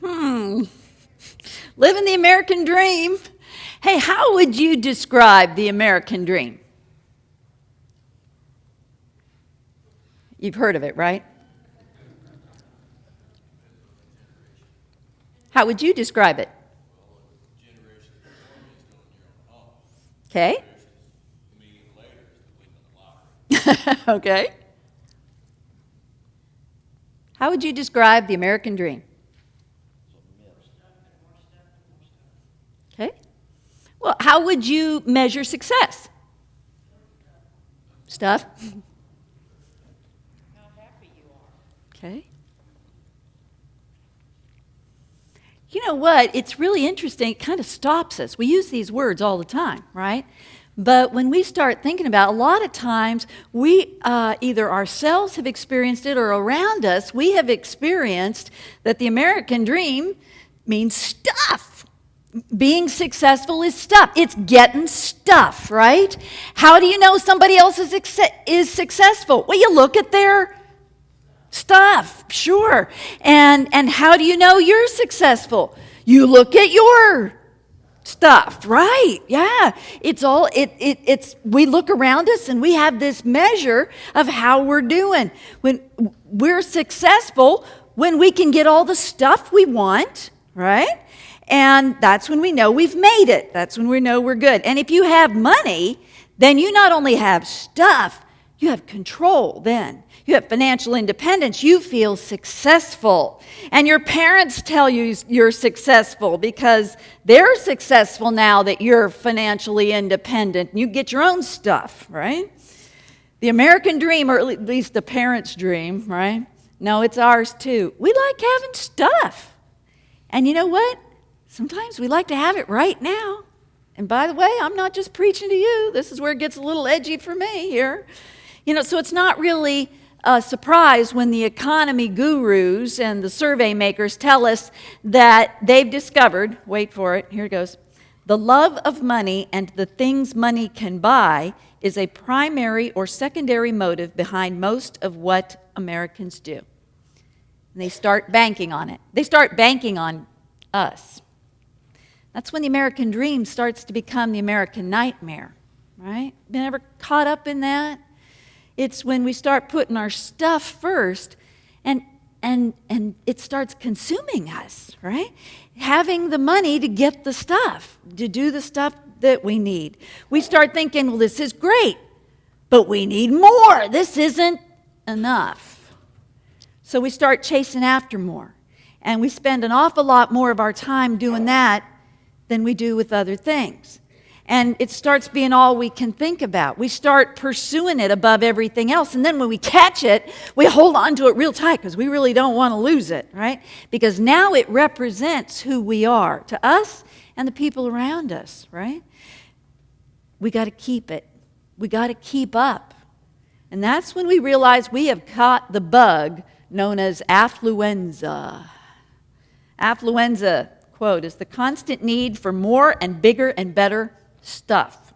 Living the American dream. Hey, how would you describe the American dream? You've heard of it, right? How would you describe it? Okay. Okay. How would you describe the American dream? Okay. Well, how would you measure success? Stuff. How happy you are. Okay. You know what? It's really interesting. It kind of stops us. We use these words all the time, right? But when we start thinking about it, a lot of times we either ourselves have experienced it or around us, we have experienced that the American dream means stuff. Being successful is stuff. It's getting stuff, right? How do you know somebody else is successful? Well, you look at their stuff, sure. And how do you know you're successful? You look at your stuff, right? Yeah. It's we look around us and we have this measure of how we're doing. When we're successful, when we can get all the stuff we want, right? And that's when we know we've made it. That's when we know we're good. And if you have money, then you not only have stuff, you have control then. You have financial independence. You feel successful. And your parents tell you you're successful because they're successful now that you're financially independent. You get your own stuff, right? The American dream, or at least the parents' dream, right? No, it's ours too. We like having stuff. And you know what? Sometimes we like to have it right now. And by the way, I'm not just preaching to you. This is where it gets a little edgy for me here. You know, so it's not really a surprise when the economy gurus and the survey makers tell us that they've discovered, wait for it, here it goes, the love of money and the things money can buy is a primary or secondary motive behind most of what Americans do. And they start banking on it. They start banking on us. That's when the American dream starts to become the American nightmare, right? Been ever caught up in that? It's when we start putting our stuff first and it starts consuming us, right? Having the money to get the stuff, to do the stuff that we need. We start thinking, well, this is great, but we need more. This isn't enough. So we start chasing after more. And we spend an awful lot more of our time doing that than we do with other things. And it starts being all we can think about. We start pursuing it above everything else. And then when we catch it, we hold on to it real tight because we really don't want to lose it, right? Because now it represents who we are to us and the people around us, right? We got to keep it. We got to keep up. And that's when we realize we have caught the bug known as affluenza. Affluenza, quote, is the constant need for more and bigger and better stuff,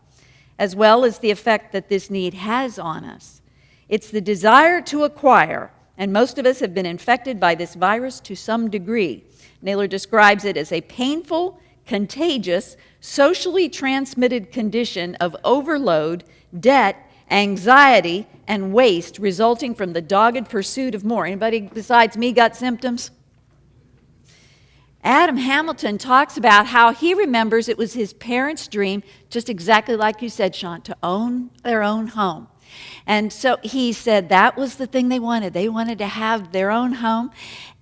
as well as the effect that this need has on us. It's the desire to acquire, and most of us have been infected by this virus to some degree. Naylor describes it as a painful, contagious, socially transmitted condition of overload, debt, anxiety, and waste resulting from the dogged pursuit of more. Anybody besides me got symptoms? Adam Hamilton talks about how he remembers it was his parents' dream, just exactly like you said, Sean, to own their own home. And so he said that was the thing they wanted. They wanted to have their own home.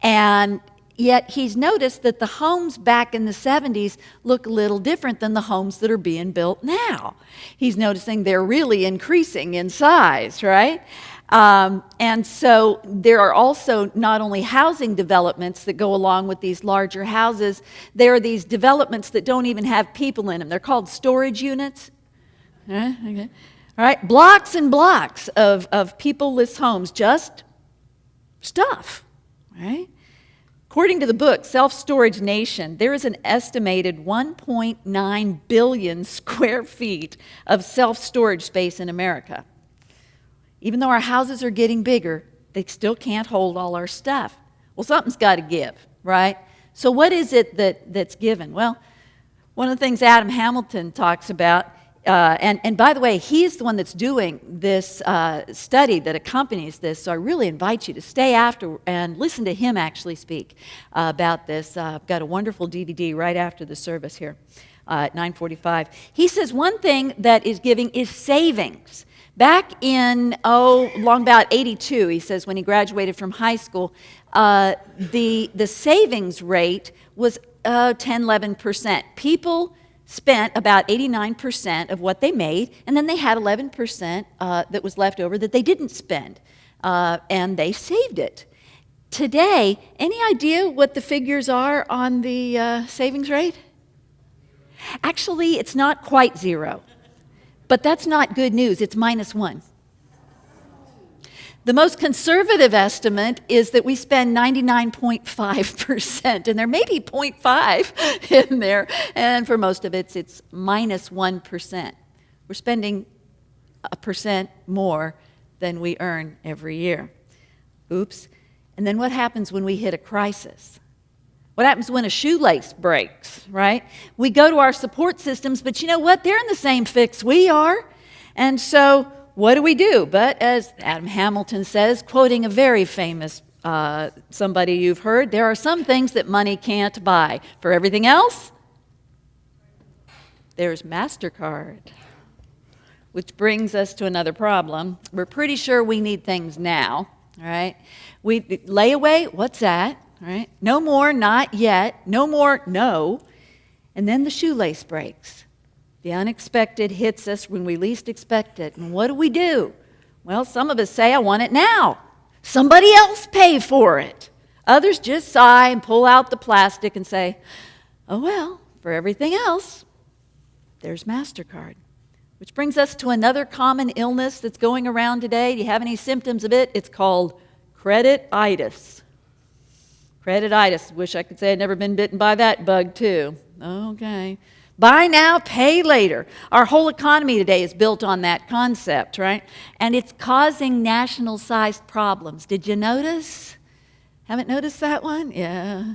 And yet he's noticed that the homes back in the 70s look a little different than the homes that are being built now. He's noticing they're really increasing in size, right? And so there are also not only housing developments that go along with these larger houses, there are these developments that don't even have people in them. They're called storage units. Okay. All right, blocks and blocks of people-less homes, just stuff, right? According to the book, Self-Storage Nation, there is an estimated 1.9 billion square feet of self-storage space in America. Even though our houses are getting bigger, they still can't hold all our stuff. Well, something's got to give, right? So what is it that's given? Well, one of the things Adam Hamilton talks about, and by the way, he's the one that's doing this study that accompanies this, so I really invite you to stay after and listen to him actually speak about this. I've got a wonderful DVD right after the service here at 9:45. He says one thing that is giving is savings. Back in, long about 82, he says, when he graduated from high school, the savings rate was 10-11%. People spent about 89% of what they made, and then they had 11% that was left over that they didn't spend, and they saved it. Today, any idea what the figures are on the savings rate? Actually, it's not quite zero, but that's not good news. It's -1. The most conservative estimate is that we spend 99.5%, and there may be 0.5 in there, and for most of it, it's -1%. We're spending 1% more than we earn every year. Oops. And then what happens when we hit a crisis? What happens when a shoelace breaks, right? We go to our support systems, but you know what? They're in the same fix we are. And so what do? But as Adam Hamilton says, quoting a very famous somebody you've heard, there are some things that money can't buy. For everything else, there's MasterCard. Which brings us to another problem. We're pretty sure we need things now, all right? Layaway, what's that? Right? No more, not yet. No more, no. And then the shoelace breaks. The unexpected hits us when we least expect it. And what do? Well, some of us say, I want it now. Somebody else pay for it. Others just sigh and pull out the plastic and say, oh well, for everything else, there's MasterCard. Which brings us to another common illness that's going around today. Do you have any symptoms of it? It's called credit-itis. Credit-itis. Wish I could say I'd never been bitten by that bug, too. Okay. Buy now, pay later. Our whole economy today is built on that concept, right? And it's causing national-sized problems. Did you notice? Haven't noticed that one? Yeah.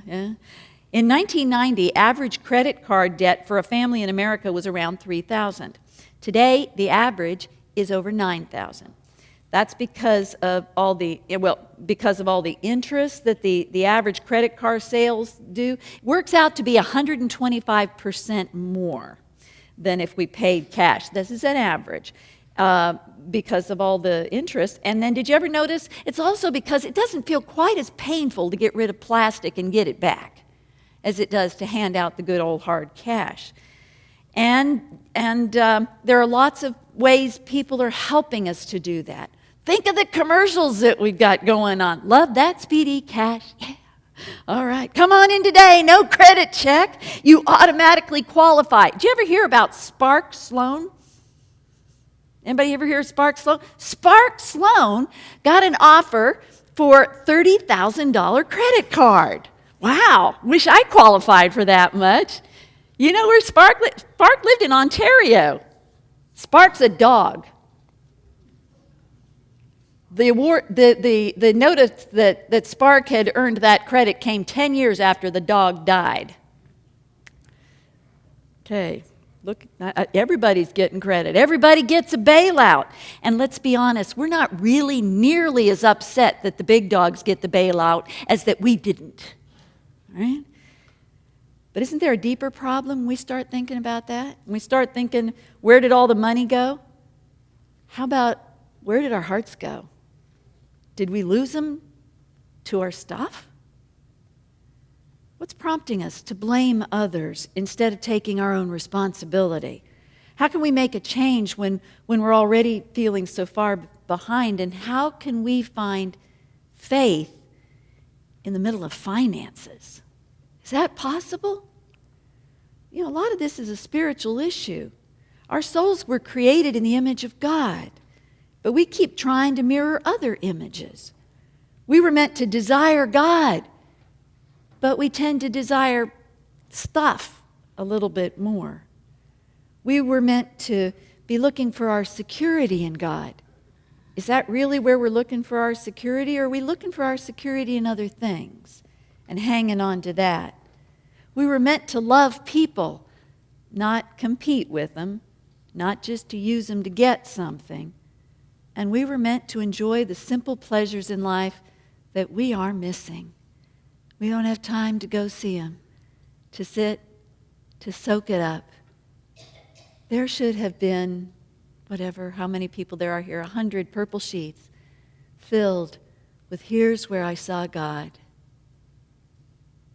In 1990, average credit card debt for a family in America was around $3,000. Today, the average is over $9,000. That's because of all the interest that the average credit card sales do. It works out to be 125% more than if we paid cash. This is an average because of all the interest. And then did you ever notice? It's also because it doesn't feel quite as painful to get rid of plastic and get it back as it does to hand out the good old hard cash. And there are lots of ways people are helping us to do that. Think of the commercials that we've got going on. Love that Speedy Cash. Yeah. All right. Come on in today. No credit check. You automatically qualify. Did you ever hear about Spark Sloan? Anybody ever hear of Spark Sloan? Spark Sloan got an offer for $30,000 credit card. Wow. Wish I qualified for that much. You know where Spark lived? Spark lived in Ontario. Spark's a dog. The notice that Spark had earned that credit came 10 years after the dog died. Okay, look, everybody's getting credit. Everybody gets a bailout. And let's be honest, we're not really nearly as upset that the big dogs get the bailout as that we didn't, right? But isn't there a deeper problem when we start thinking about that? When we start thinking, where did all the money go? How about, where did our hearts go? Did we lose them to our stuff? What's prompting us to blame others instead of taking our own responsibility? How can we make a change when we're already feeling so far behind? And how can we find faith in the middle of finances? Is that possible? You know, a lot of this is a spiritual issue. Our souls were created in the image of God, but we keep trying to mirror other images. We were meant to desire God, but we tend to desire stuff a little bit more. We were meant to be looking for our security in God. Is that really where we're looking for our security, or are we looking for our security in other things and hanging on to that? We were meant to love people, not compete with them, not just to use them to get something. And we were meant to enjoy the simple pleasures in life that we are missing. We don't have time to go see them, to sit, to soak it up. There should have been, how many people there are here, 100 purple sheets filled with "Here's where I saw God."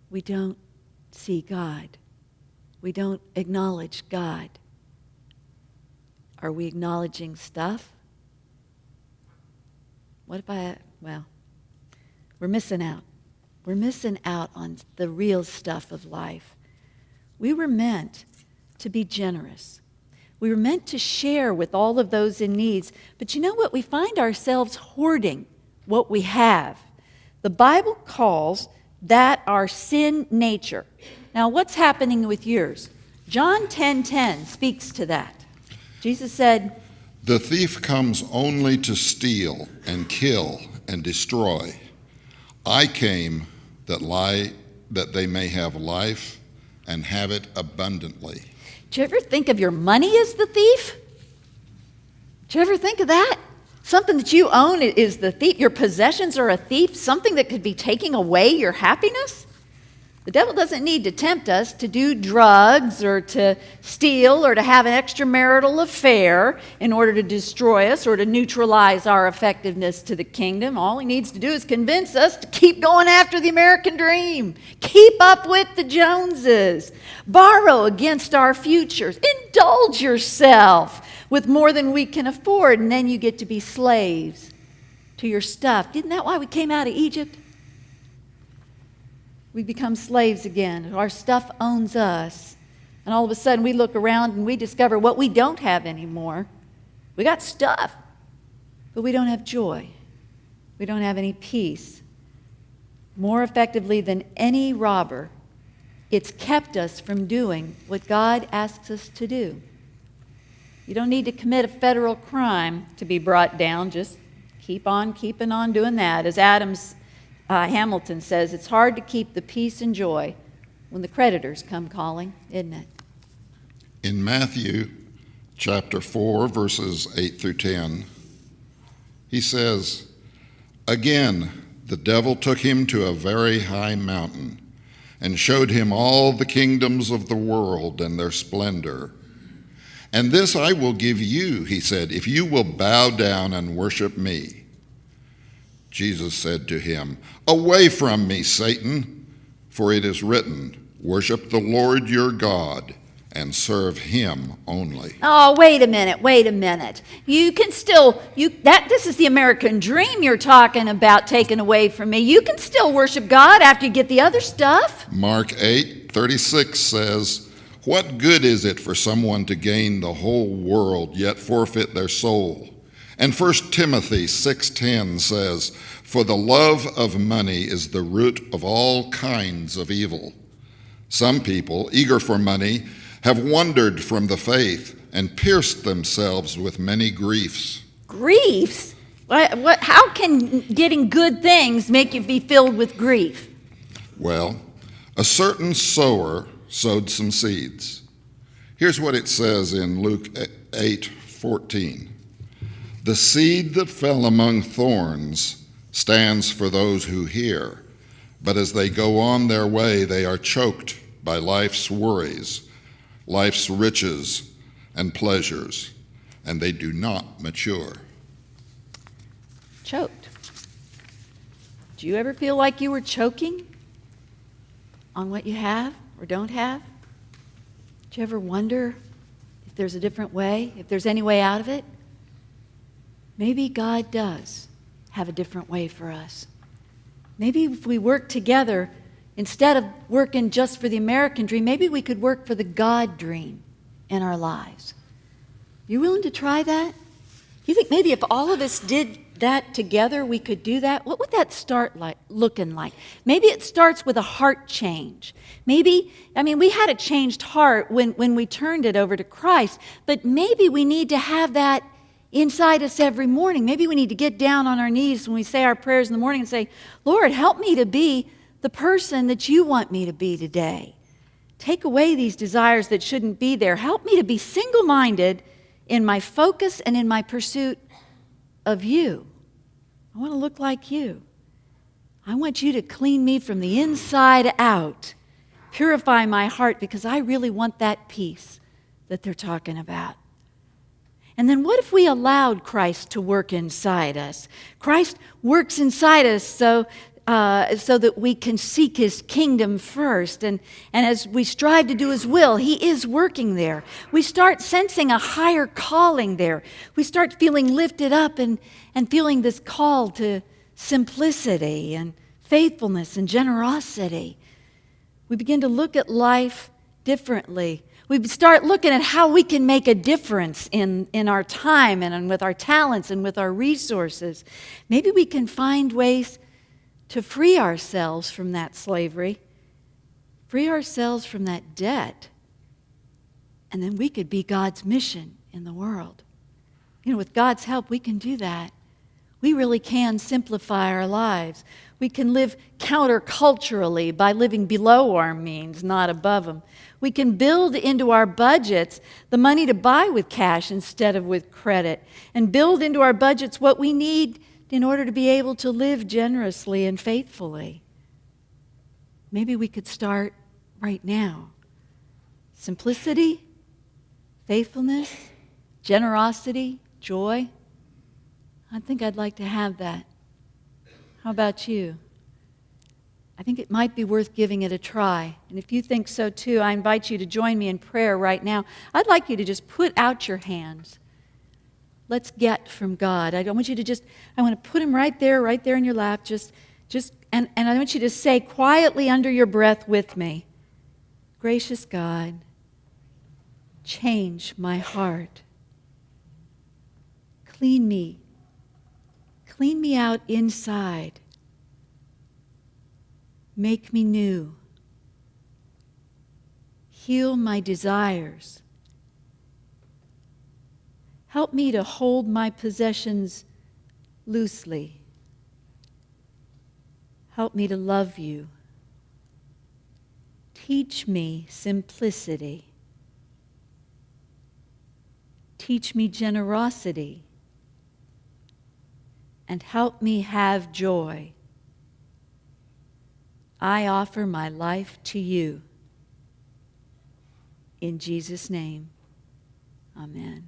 We don't see God. We don't acknowledge God. Are we acknowledging stuff? We're missing out. We're missing out on the real stuff of life. We were meant to be generous. We were meant to share with all of those in need. But you know what? We find ourselves hoarding what we have. The Bible calls that our sin nature. Now, what's happening with yours? John 10:10 speaks to that. Jesus said, "The thief comes only to steal and kill and destroy. I came that they may have life and have it abundantly." do you ever think of your money as the thief? Do you ever think of that? Something that you own is the thief. Your possessions are a thief, something that could be taking away your happiness. The devil doesn't need to tempt us to do drugs or to steal or to have an extramarital affair in order to destroy us or to neutralize our effectiveness to the kingdom. All he needs to do is convince us to keep going after the American dream, keep up with the Joneses, borrow against our futures, indulge yourself with more than we can afford, and then you get to be slaves to your stuff. Isn't that why we came out of Egypt? We become slaves again. Our stuff owns us. And all of a sudden we look around and we discover what we don't have anymore. We got stuff, but we don't have joy. We don't have any peace. More effectively than any robber, it's kept us from doing what God asks us to do. You don't need to commit a federal crime to be brought down. Just keep on keeping on doing that. As Hamilton says, it's hard to keep the peace and joy when the creditors come calling, isn't it? In Matthew chapter 4, verses 8 through 10, he says, "Again, the devil took him to a very high mountain and showed him all the kingdoms of the world and their splendor. 'And this I will give you,' he said, 'if you will bow down and worship me.' Jesus said to him, 'Away from me, Satan, for it is written, worship the Lord your God and serve him only.'" Oh, wait a minute. You can still, this is the American dream you're talking about taken away from me. You can still worship God after you get the other stuff. Mark 8:36 says, "What good is it for someone to gain the whole world yet forfeit their soul?" And 1 Timothy 6:10 says, "For the love of money is the root of all kinds of evil." Some people, eager for money, have wandered from the faith and pierced themselves with many griefs. Griefs? How can getting good things make you be filled with grief? Well, a certain sower sowed some seeds. Here's what it says in Luke 8:14. "The seed that fell among thorns stands for those who hear, but as they go on their way, they are choked by life's worries, life's riches and pleasures, and they do not mature." Choked. Do you ever feel like you were choking on what you have or don't have? Do you ever wonder if there's a different way, if there's any way out of it? Maybe God does have a different way for us. Maybe if we work together, instead of working just for the American dream, maybe we could work for the God dream in our lives. You willing to try that? You think maybe if all of us did that together, we could do that? What would that start looking like? Maybe it starts with a heart change. We had a changed heart when we turned it over to Christ, but maybe we need to have that inside us every morning. Maybe we need to get down on our knees when we say our prayers in the morning and say, "Lord, help me to be the person that you want me to be today. Take away these desires that shouldn't be there. Help me to be single-minded in my focus and in my pursuit of you. I want to look like you. I want you to clean me from the inside out. Purify my heart because I really want that peace that they're talking about. And then what if we allowed Christ to work inside us? Christ works inside us so that we can seek His kingdom first. And as we strive to do His will, He is working there. We start sensing a higher calling there. We start feeling lifted up and feeling this call to simplicity and faithfulness and generosity. We begin to look at life differently. We start looking at how we can make a difference in our time and with our talents and with our resources. Maybe we can find ways to free ourselves from that slavery, free ourselves from that debt, and then we could be God's mission in the world. With God's help, we can do that. We really can simplify our lives. We can live counterculturally by living below our means, not above them. We can build into our budgets the money to buy with cash instead of with credit, and build into our budgets what we need in order to be able to live generously and faithfully. Maybe we could start right now. Simplicity, faithfulness, generosity, joy. I think I'd like to have that. How about you? I think it might be worth giving it a try. And if you think so too, I invite you to join me in prayer right now. I'd like you to just put out your hands. Let's get from God. I want you to I want to put Him right there in your lap. And I want you to say quietly under your breath with me, gracious God, change my heart. Clean me out inside. Make me new. Heal my desires. Help me to hold my possessions loosely. Help me to love you. Teach me simplicity. Teach me generosity. And help me have joy. I offer my life to you. In Jesus' name, amen.